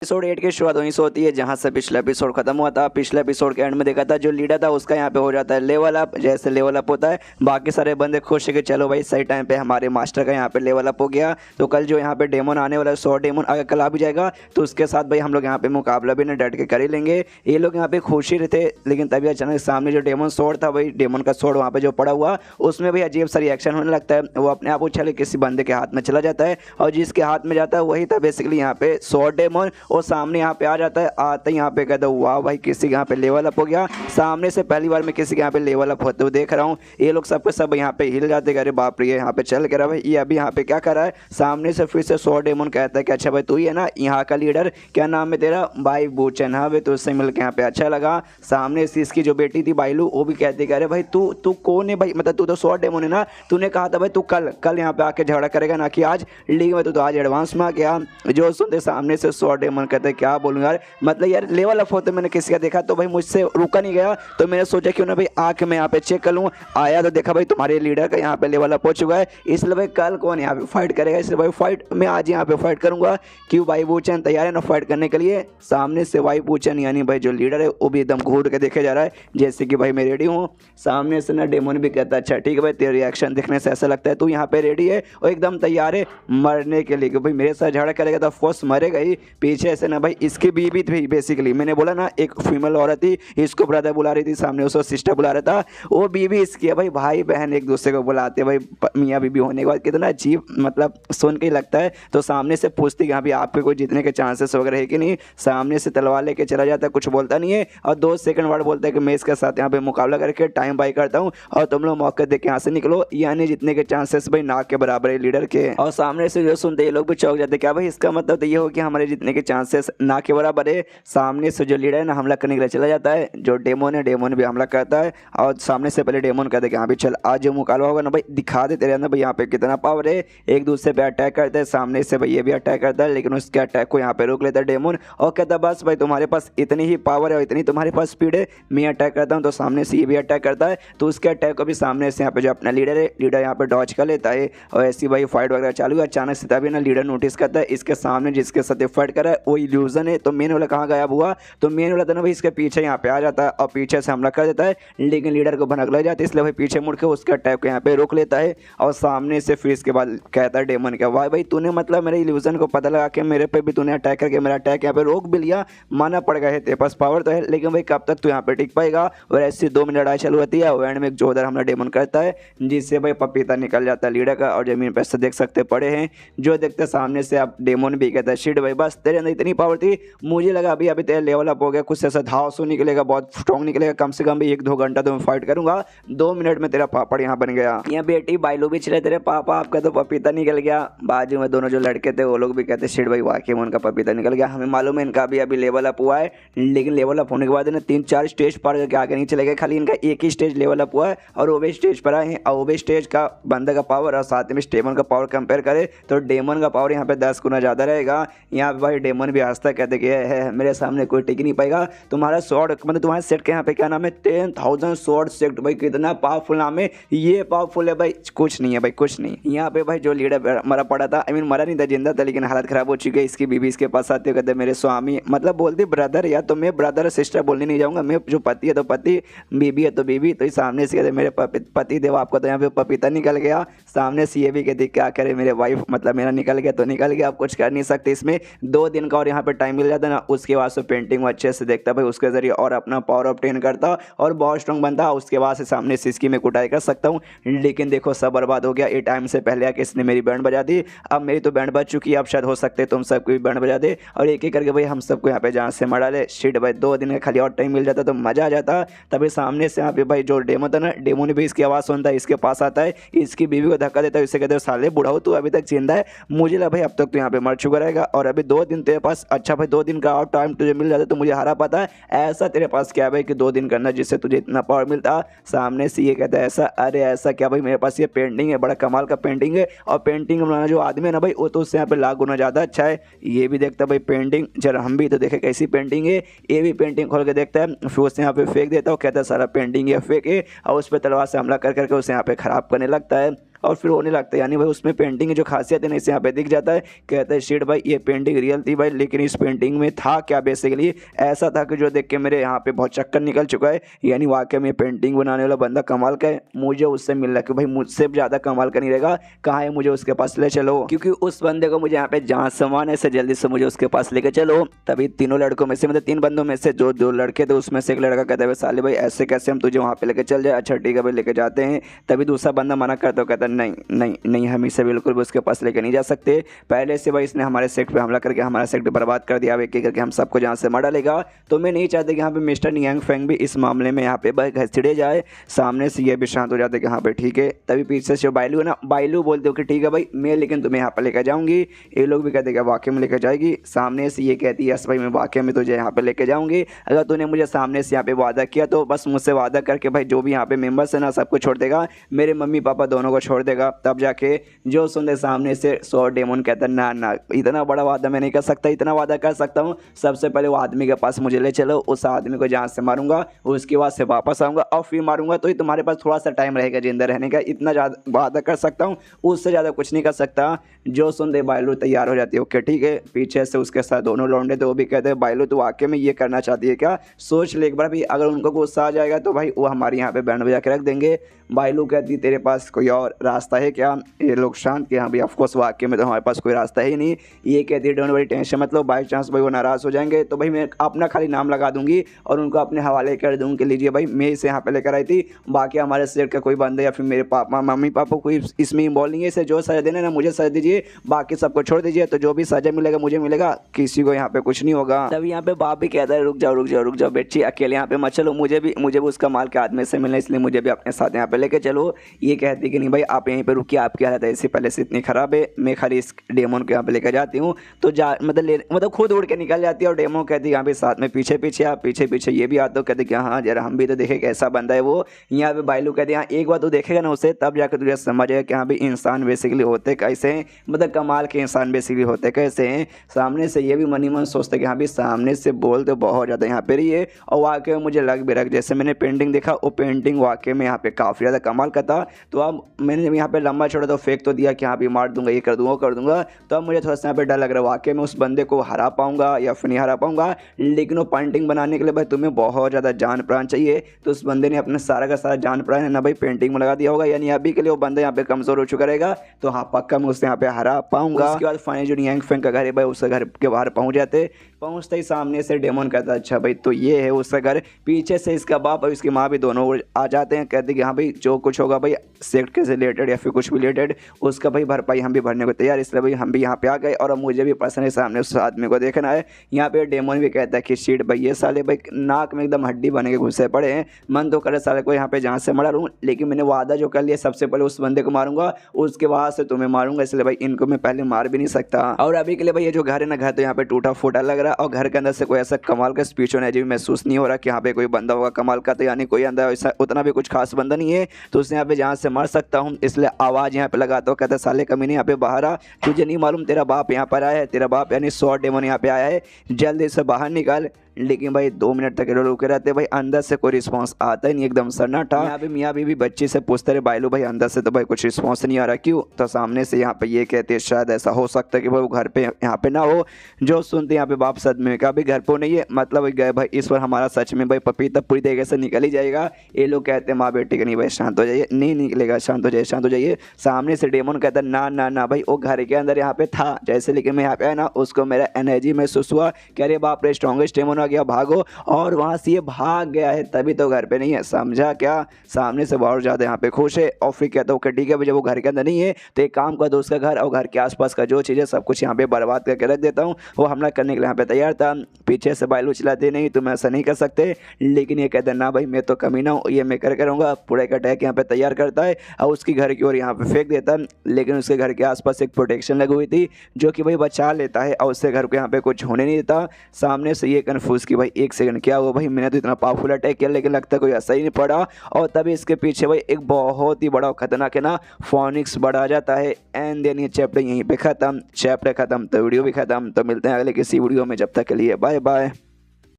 Episode 8 की शुरुआत वहीं से होती है जहां से पिछला एपिसोड खत्म हुआ था। पिछले एपिसोड के एंड में देखा था जो लीडर था उसका यहाँ पे हो जाता है लेवल अप। जैसे लेवल अप होता है बाकी सारे बंदे खुश है कि चलो भाई सही टाइम पे हमारे मास्टर का यहाँ पे लेवल अप हो गया। तो कल जो यहाँ पे डेमन आने वाला है 100 डेमन अगर कल आ भी जाएगा तो उसके साथ भाई हम लोग यहाँ पे मुकाबला भी ना डट के कर ही लेंगे। ये लोग यहाँ पे खुश ही रहते लेकिन तभी अचानक सामने जो डेमन स्वॉर्ड था भाई डेमन का स्वॉर्ड वहाँ पे जो पड़ा हुआ उसमें भी अजीब सा रिएक्शन होने लगता है। वो अपने आप उछल किसी बंदे के हाथ में चला जाता है और जिसके हाथ में जाता है वही था बेसिकली यहाँ पे स्वॉर्ड डेमन। और सामने यहाँ पे आ जाता है। आते ही यहाँ पे कहता हूँ वाह भाई किसी के यहाँ पे लेवल अप हो गया। सामने से पहली बार मैं किसी के यहाँ पे लेवल अप होते हुए देख रहा हूँ। ये लोग सबके सब यहाँ पे हिल जाते अरे बाप रे यहाँ पे चल के रहा भाई ये अभी यहाँ पे क्या कर रहा है। सामने से फिर से 100 डेमन कहता है कि अच्छा भाई तू ही है ना यहाँ का लीडर, क्या नाम है तेरा? भाई बूचन। हाँ भाई तो उससे मिल के यहाँ पे अच्छा लगा। सामने से इसकी जो बेटी थी बाइलू वो भी कहती कि अरे भाई तू तू कौन है भाई, मतलब तू तो 100 डेमन है ना, तूने कहा था भाई तू कल कल यहाँ पे आके झगड़ा करेगा ना कि आज लीग में तो आज एडवांस में आ गया। जो सुनते सामने से 100 डेमन कहते क्या बोलूँ यार, मतलब यार लेवल अप होते मैंने किसी का देखा तो भाई मुझसे रुका नहीं गया तो मैंने सोचा क्यों ना भाई आके मैं यहाँ पे चेक कर लूँ। आया तो देखा भाई तुम्हारे लीडर का यहाँ पे लेवल अप हो चुका है, इसलिए भाई कल कौन यहाँ पे फाइट करेगा, इसलिए भाई फाइट मैं आज यहाँ पे फाइट करूंगा। क्यों भाई बूचन तैयार है ना फाइट करने के लिए? सामने से भाई बूचन यानी भाई जो लीडर है वो भी एकदम घूर के देखे जा रहा है जैसे कि भाई मैं रेडी हूँ। सामने से ना डेमन भी कहता है अच्छा ठीक है भाई तेरे रिएक्शन देखने से ऐसा लगता है तू यहाँ पे रेडी है और एकदम तैयार है मरने के लिए। भाई मेरे साथ झगड़ा करेगा तो फोर्स मरेगा ही। पीछे से ना भाई इसकी बीवी थी बेसिकली, मैंने बोला ना एक फीमेल औरत थी, इसको ब्रदर बुला रही थी, सामने उसको सिस्टर बुला रहा था, वो बीवी इसकी है। भाई भाई बहन एक दूसरे को बुलाते भाई मियाँ बीबी होने के बाद कितना अजीब मतलब सुन के ही लगता है। तो सामने से पूछती कि अभी आपके कोई जीतने के चांसेस वगैरह है कि नहीं। सामने से तलवार लेके चला जाता है, कुछ बोलता नहीं है और 2 सेकंड बाद बोलता है कि मैं इसके साथ यहाँ पे मुकाबला करके टाइम बाई करता हूँ और तुम लोग मौके देख के यहाँ से निकलो, यानी जीतने के चांसेस भाई ना के बराबर है लीडर के। और सामने से जो सुनते ये लोग भी चौंक जाते क्या भाई इसका मतलब तो ये हो कि हमारे जीतने के चांसेस ना के बराबर है। सामने से जो लीडर है ना हमला करने के लिए चला जाता है, जो डेमोन है डेमोन भी हमला करता है और सामने से पहले डेमोन कहते हैं कि हाँ भी चल आज जो मुकाबला होगा ना भाई दिखा दे तेरे अंदर भाई यहाँ पे कितना पावर है। एक दूसरे पे अटैक करते हैं, सामने से भाई ये भी अटैक करता है लेकिन उसके अटैक को यहाँ पे रोक लेता है डेमोन और कहता है बस भाई तुम्हारे पास इतनी ही पावर है और इतनी तुम्हारे पास स्पीड है, मैं अटैक करता हूँ। तो सामने से ये भी अटैक करता है तो उसके अटैक को भी सामने से यहाँ पे जो अपना लीडर है लीडर यहाँ पे डॉज कर लेता है और ऐसी भाई फाइट वगैरह चालू है। अचानक से तभी ना लीडर नोटिस करता है इसके सामने जिसके साथ फाइट कर रहा है वो इल्यूजन है। तो मेन वाला कहाँ गायब हुआ, तो मेन वाला था ना भाई इसके पीछे यहाँ पे आ जाता है और पीछे से हमला कर देता है लेकिन लीडर को भनक लग जाती है, इसलिए भाई पीछे मुड़ के उसके अटैक को यहाँ पे रोक लेता है। और सामने से फिर इसके बाद कहता है डेमन क्या भाई भाई तूने मतलब मेरे इल्यूजन को पता लगा के मेरे पे भी तूने अटैक करके मेरा अटैक यहाँ पे रोक भी लिया, माना पड़ गया है तेरे पास पावर तो है लेकिन भाई कब तक तू यहाँ पे टिक पाएगा। और ऐसी 2 मिनट लड़ाई चालू होती है और एंड में एक जोरदार हमला डेमन करता है जिससे भाई पपीता निकल जाता है लीडर का और जमीन पर से देख सकते पड़े हैं। जो देखते सामने से आप डेमन भी कहता है शिट भाई बस तेरे अंदर इतनी पावर थी, मुझे लगा अभी अभी तेरा लेवल अप हो गया, कुछ ऐसा धाव सो निकलेगा बहुत स्ट्रॉन्ग निकलेगा, कम से कम भी 1-2 घंटा तो मैं फाइट करूंगा, 2 मिनट में तेरा पापड़ यहाँ बन गया। यहाँ बेटी बाइलू भी चले तेरे पापा आपका तो पपीता निकल गया। बाजू में दोनों जो लड़के थे वो लोग भी कहते शिट भाई वाकई में उनका पपीता निकल गया, हमें मालूम है इनका अभी लेवल अप हुआ है लेकिन लेवल अप होने के बाद ना 3-4 स्टेज पार करके आगे नहीं चले गए, खाली इनका एक ही स्टेज लेवल अप हुआ है और वो भी स्टेज पर आए हैं और वो भी स्टेज का बंदे का पावर और साथ में डेमन का पावर कंपेयर करे तो डेमन का पावर यहाँ पे 10 गुना ज़्यादा रहेगा। यहाँ पे भाई डेमन भी हंसता कहते कि है मेरे सामने कोई टिक नहीं पाएगा, तुम्हारा स्वॉर्ड मतलब तुम्हारे सेट के यहाँ पे क्या नाम है 10,000 स्वॉर्ड सेट, भाई कितना पावरफुल नाम है, ये पावरफुल है भाई कुछ नहीं है भाई कुछ नहीं। यहाँ पे भाई जो लीडर मरा पड़ा था आई मीन मरा नहीं था जिंदा था लेकिन हालत खराब हो चुकी है, इसकी बीबी इसके पास आती है कहते मेरे स्वामी मतलब बोलती ब्रदर या तो मैं ब्रदर सिस्टर बोलने नहीं जाऊँगा, मैं जो पति है तो पति, बीबी है तो बीबी। तो सामने से कहते मेरे पति देव आपका तो यहाँ पे पपीता निकल गया। सामने से ये भी कहती क्या करे मेरे वाइफ मतलब मेरा निकल गया तो निकल गया, आप कुछ कर नहीं सकते इसमें, 2 दिन का और यहाँ पे टाइम मिल जाता ना। उसके बाद से पेंटिंग अच्छे से देखता भाई उसके जरिए और अपना पावर ऑब्टेन करता और बहुत स्ट्रॉन्ग बनता, उसके बाद से सामने से इसकी मैं कुटाई कर सकता हूँ। लेकिन देखो सब बर्बाद हो गया, ये टाइम से पहले आके इसने मेरी बैंड बजा दी, अब मेरी तो बैंड बज चुकी है, अब शायद हो सकते तुम सबको भी बैंड बजा दे और एक एक करके भाई हम सबको यहाँ पे जान से मरा ले। शिट भाई 2 दिन का खाली और टाइम मिल जाता तो मजा आ जाता। तभी सामने से यहाँ पे भाई जो डेमन था ना डेमन भी इसकी आवाज़ सुनता है, इसके पास आता है, इसकी बीवी को धक्का देता है, इससे कहते साले बुढ़ाओ तू अभी तक जिंदा है, मुझे लगा भाई अब तक तो यहाँ पे मर चुका रहेगा और अभी 2 दिन तेरे पास, अच्छा भाई 2 दिन का और टाइम तुझे मिल जाता तो मुझे हरा पाता है, ऐसा तेरे पास क्या भाई कि 2 दिन करना जिससे तुझे इतना पावर मिलता। सामने से ये कहता है ऐसा, अरे ऐसा क्या भाई मेरे पास ये पेंटिंग है, बड़ा कमाल का पेंटिंग है और पेंटिंग बनाना जो आदमी है ना भाई वो तो उससे यहाँ पे लाख गुना ज़्यादा अच्छा है। ये भी देखता भाई पेंटिंग, जरा हम भी तो देखे कैसी पेंटिंग है, ये भी पेंटिंग खोल के देखता है, फिर उससे यहाँ पे फेंक देता है, कहता है सारा पेंटिंग ये फेंक है और उस पर तलवार से हमला कर करके उसे यहाँ पे खराब करने लगता है। और फिर रोने लगता है। यानी भाई उसमें पेंटिंग की जो खासियत है ना इसे यहाँ पे दिख जाता है। कहता है शिट भाई ये पेंटिंग रियल थी भाई, लेकिन इस पेंटिंग में था क्या, बेसिकली ऐसा था कि जो देख के मेरे यहाँ पे बहुत चक्कर निकल चुका है। यानी वाकई में पेंटिंग बनाने वाला बंदा कमाल का है, मुझे उससे मिलना कि भाई मुझसे ज़्यादा कमाल का नहीं रहेगा, कहाँ है मुझे उसके पास ले चलो, क्योंकि उस बंदे को मुझे यहाँ पे जहाँ सामान है जल्दी से मुझे उसके पास लेके चलो। तभी तीनों लड़कों में से मतलब 3 बंदों में से जो 2 लड़के थे उसमें से एक लड़का कहता है साले भाई ऐसे कैसे हम तुझे वहाँ पे लेके चल जाए। अच्छा ठीक है भाई लेके जाते हैं। तभी दूसरा बंदा मना करता है, कहता है नहीं नहीं नहीं हम इसे बिल्कुल भी उसके पास लेके नहीं जा सकते, पहले से भाई इसने हमारे सेक्ट पे हमला करके हमारा सेक्ट बर्बाद कर दिया, एक एक करके हम सबको जहाँ से मार डालेगा। तो मैं नहीं चाहता कि यहाँ पे मिस्टर नियांग फेंग भी इस मामले में यहाँ पे भाई घसीटे जाए। सामने से ये भी शांत हो जाते कि हाँ भाई ठीक है। तभी पीछे से बाइलू है ना, बाइलू बोलते हो कि ठीक है भाई मैं लेकिन तुम्हें यहाँ पर लेकर जाऊँगी। ये लोग भी कहते हैं वाकई में लेकर जाएगी। सामने से ये कहती है यस भाई मैं वाकई में तुझे यहाँ पे लेके जाऊँगी, अगर तूने मुझे सामने से यहाँ पे वादा किया तो बस मुझसे वादा करके भाई जो भी यहाँ पे मेंबर्स है ना सबको छोड़ देगा, मेरे मम्मी पापा दोनों को छोड़ देगा। तब जाके जो सुनते सामने से सो डेमन कहता है ना ना इतना बड़ा वादा मैं नहीं कर सकता, इतना वादा कर सकता हूँ सबसे पहले वो आदमी के पास मुझे ले चलो, उस आदमी को जहाँ से मारूंगा उसके बाद से वापस आऊँगा और फिर मारूंगा, तो ही तुम्हारे पास थोड़ा सा टाइम रहेगा जिंदा रहने का, इतना ज़्यादा वादा कर सकता हूँ, उससे ज़्यादा कुछ नहीं कर सकता। जो सुनते बाइलू तैयार हो जाती है, ओके ठीक है। पीछे से उसके साथ दोनों लौंडे तो वो भी कहते हैं बाइलू तो वाकई में ये करना चाहती है क्या, सोच ले एक बार भी, अगर उनको गुस्सा आ जाएगा तो भाई वो हमारे यहाँ पे बैंड बजा के रख देंगे। बाइलू कहती तेरे पास कोई और रास्ता है क्या, ये लोग शांत कि हाँ भाई ऑफकोर्स वाकई में तो हमारे पास कोई रास्ता ही नहीं। ये कहती है डोंट वरी टेंशन मतलब बाई चांस भाई वो नाराज़ हो जाएंगे तो भाई मैं अपना खाली नाम लगा दूंगी और उनको अपने हवाले कर दूंगी कि लीजिए भाई मैं इसे यहाँ पे लेकर आई थी, बाकी हमारे सेट का कोई बंदा या फिर मेरे पापा मम्मी पापा कोई इसमें इन्वॉल्व नहीं है, इसे जो सजा देना ना मुझे सजा दीजिए, बाकी सबको छोड़ दीजिए, तो जो भी सजा मिलेगा मुझे मिलेगा, किसी को यहाँ पे कुछ नहीं होगा। तभी यहाँ पे बाप भी कहता है रुक जाओ रुक जाओ रुक जाओ बेटी अकेले यहाँ पे मत चलो, मुझे भी उस कमाल के आदमी से मिलना, इसलिए मुझे भी अपने साथ यहाँ पे लेके चलो। ये कहती कि नहीं भाई आप यहीं पे रुकिए, आपकी हालत ऐसी पहले से इतनी ख़राब है, मैं खाली इस डेमन को यहाँ पे लेकर जाती हूँ। तो जा मतलब खुद उड़ के निकल जाती है और डेमो कहती है यहाँ पे साथ में पीछे पीछे आप पीछे पीछे ये भी आते हो, कहते कि हाँ जरा हम भी तो देखे कैसा बंदा है वो। यहाँ पे बाइलू कहते हैं एक बार तो देखेगा ना उसे तब जाकर तुझे समझ आएगा कि हाँ भाई इंसान बेसिकली होते कैसे हैं, मतलब कमाल के इंसान बेसिकली होते कैसे हैं। सामने से ये भी मनी मन सोचते कि हाँ भाई सामने से बोल तो बहुत ज़्यादा यहाँ पे रही है, और वाकई में मुझे लग भी रहा जैसे मैंने पेंटिंग देखा वो पेंटिंग वाकई में यहाँ पे काफ़ी ज़्यादा कमाल का था। तो अब मैंने जब यहाँ पे लंबा छोड़ा तो फेंक तो दिया कि हाँ भी मार दूंगा ये कर दूंगा कर दूंगा, तो अब मुझे थोड़ा सा यहाँ पे डर लग रहा है वाकई में उस बंदे को हरा पाऊंगा या फिर नहीं हरा पाऊंगा। लेकिन वो पेंटिंग बनाने के लिए भाई तुम्हें बहुत ज़्यादा जान प्राण चाहिए, तो उस बंदे ने अपना सारा का सारा जान प्राण है ना भाई पेंटिंग में लगा दिया होगा, यानी अभी के लिए वो बंदा यहाँ पे कमज़ोर हो चुका रहेगा, तो हाँ पक्का मैं उससे यहाँ पे हरा पाऊंगा। उसके बाद फाइनली जो नियांग फेंग का घर है भाई उसके घर के बाहर पहुँच जाते, पहुँचते ही सामने से डेमन कहता है अच्छा भाई तो ये है उसका घर। पीछे से इसका बाप और इसकी माँ भी दोनों आ जाते हैं, कहते कि हाँ भाई जो कुछ होगा भाई सेक्ट के से रिलेटेड या फिर कुछ भी रिलेटेड उसका भाई भरपाई हम भी भरने को तैयार, इसलिए भाई हम भी यहाँ पे आ गए और अब मुझे भी पर्सनली सामने उस आदमी को देखना है। यहाँ पे डेमन भी कहता है कि शीट भाई ये साले भाई नाक में एकदम हड्डी बने के घुसे पड़े हैं, मन तो करे साले को यहाँ पे जहाँ से मरा लूँ, लेकिन मैंने वादा जो कर लिया सबसे पहले उस बंदे को मारूंगा उसके बाद से तुम्हें मारूंगा, इसलिए भाई इनको मैं पहले मार भी नहीं सकता। और अभी के लिए भाई ये जो घर है ना घर तो यहाँ पे टूटा फूटा लग रहा है और घर के अंदर से कोई ऐसा कमाल का स्पीच होने भी महसूस नहीं हो रहा कि यहाँ पे कोई बंदा होगा कमाल का, तो यानी कोई अंदर ऐसा उतना भी कुछ खास बंदा नहीं है, तो उसने यहाँ पे जहाँ से मार सकता हूँ इसलिए आवाज़ यहाँ पे लगाता हूँ, कहता है साले कमीने यहाँ पे बाहर आ, तुझे नहीं मालूम तेरा बाप यहाँ पर आया है, तेरा बाप यानी शॉर्ट डेमन यहाँ पे आया है, जल्दी से बाहर निकल। लेकिन भाई 2 मिनट तक रुके रहते भाई, अंदर से कोई रिस्पांस आता ही नहीं, एकदम सन्नाटा। यहाँ पे मियाँ बीवी बच्चे से पूछते रहे बाइलू भाई अंदर से तो भाई कुछ रिस्पांस नहीं आ रहा क्यों, तो सामने से यहाँ पे ये कहते हैं शायद ऐसा हो सकता है कि भाई वो घर पे यहाँ पे ना हो। जो सुनते यहाँ पे बाप सदमे में का भी घर पर नहीं है, मतलब गए भाई इस बार हमारा सच में भाई पपीता पूरी तरीके से निकल ही जाएगा। ये लोग कहते हैं माँ बेटे के नहीं भाई शांत हो जाइए, नहीं निकलेगा, शांत हो जाइए शांत हो जाइए। सामने से डेमन कहता है ना ना ना भाई वो घर के अंदर यहाँ पे था, जैसे लेकिन मैं यहाँ पे आया ना उसको मेरा एनर्जी महसूस हुआ कि अरे बाप रे स्ट्रॉन्गेस्ट डेमन आ गया भागो, और वहाँ से ये भाग गया है तभी तो घर पे नहीं है, समझा क्या। सामने से बहुत ज़्यादा यहाँ पे खुश है और फिर कहता हूँ कि ठीक है जब वो घर के अंदर नहीं है तो एक काम कर दो उसका घर और घर के आसपास का जो चीज़ है सब कुछ यहाँ पे बर्बाद करके रख देता हूँ। वो हमला करने के लिए यहाँ पे तैयार था, पीछे से बाइलू चिल्लाते नहीं तुम ऐसा नहीं कर सकते, लेकिन ये कहता है ना भाई मैं तो कमीना हूँ, ये मैं कर रहूँगा। पूरा एक अटैक यहाँ पे तैयार करता है और उसकी घर की ओर यहाँ पे फेंक देता है, लेकिन उसके घर के आसपास एक प्रोटेक्शन लगी हुई थी जो कि भाई बचा लेता है और उससे घर को यहाँ पे कुछ होने नहीं देता। सामने से ये कन्फ्यूज कि भाई एक सेकंड क्या हुआ भाई, मैंने तो इतना पावरफुल अटैक किया लेकिन लगता कोई असर ही नहीं पड़ा। और तभी इसके पीछे भाई एक बहुत ही बड़ा खतरनाक है ना फोनिक्स बढ़ा जाता है। एंड देन ये चैप्टर यहीं पे खत्म, चैप्टर खत्म तो वीडियो भी खत्म। तो मिलते हैं अगले किसी वीडियो में, जब तक के लिए बाय बाय।